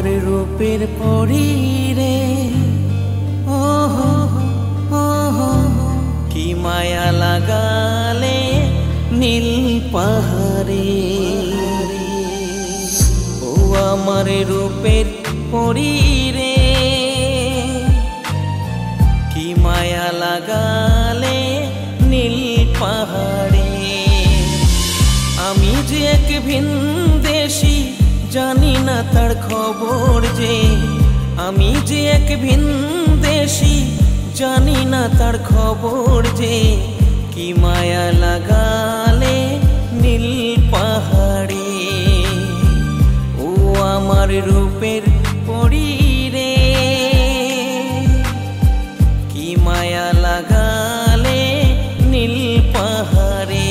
আমার রূপের পরী রে, ও হো ও হো, কি মায়া লাগালে নীল পাহাড়ে। ও আমার রূপের পরী রে, কি মায়া লাগালে নীল পাহাড়ে। আমি যে এক ভিনদেশী, জানি না তার খবর যে। আমি যে এক ভিনদেশী, জানি না তার খবর যে। কি মায়া লাগালে নীল পাহাড়ে। ও আমার রূপের পরী রে, কি মায়া লাগালে নীল পাহাড়ে।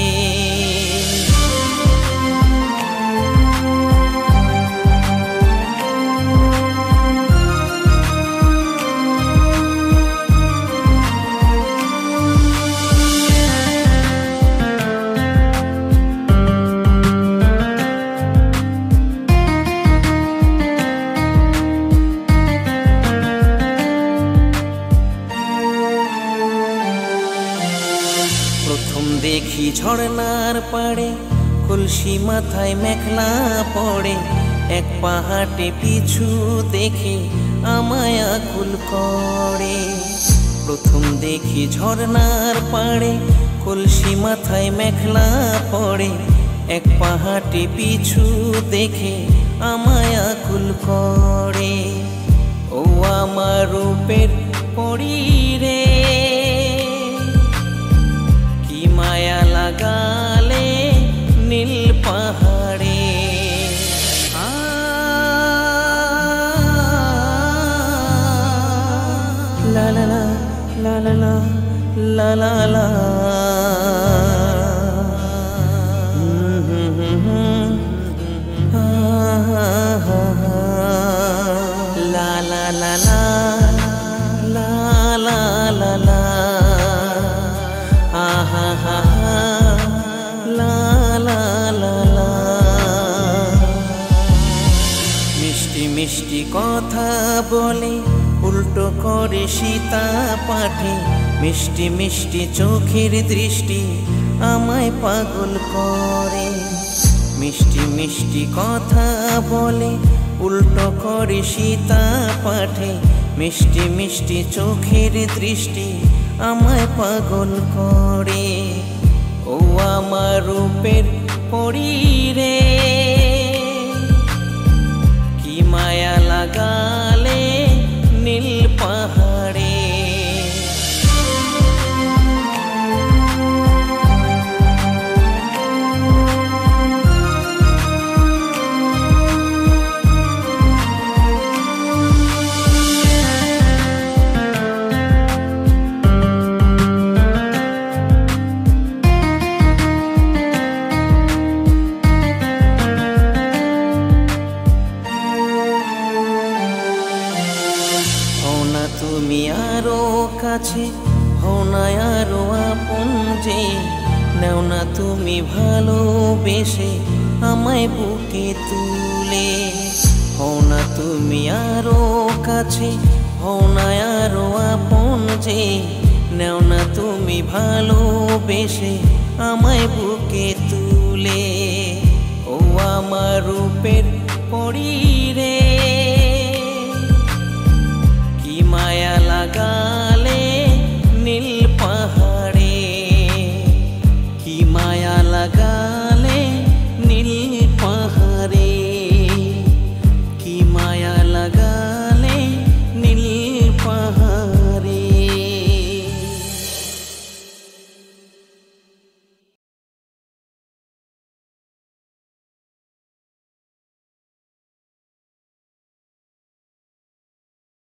প্রথম দেখি ঝর্ণার পাড়ে, কলসি মাথায় মেঘলা পড়ে। এক পাহাড়ে পিছু দেখে আমায় আকুল করে। প্রথম দেখি ঝর্ণার পাড়ে, কলসি মাথায় মেঘলা পড়ে। এক পাহাড়ে পিছু দেখে আমায় আকুল করে। ও আমার রূপের পরী রে, কি মায়া লাগালে নীল পাহাড়ে। লা লা লা লা লা লা লা লা, লা লা লা লা লা লা লা, আহা হা হা, লা লা লা লা। মিষ্টি মিষ্টি কথা বলে, উল্টো করে সীতা পাঠে। মিষ্টি মিষ্টি চোখের দৃষ্টি আমায় পাগল করে। মিষ্টি মিষ্টি কথা বলে, উল্টো করে সীতা পাঠে। মিষ্টি মিষ্টি চোখের দৃষ্টি আমায় পাগল করে। ও আমার রূপের পরী রে, কি মায়া লাগালে নীল পাহাড়ে। তুমি আরো কাছে, হও না আরো আপন যে। নেও না তুমি ভালোবেসে আমায় বুকে তুলে। হও না তুমি আরো কাছে, হও না আরো আপন যে। নেও না তুমি ভালোবেসে আমায় বুকে তুলে। ও আমার রূপের পরী রে, কি মায়া লাগা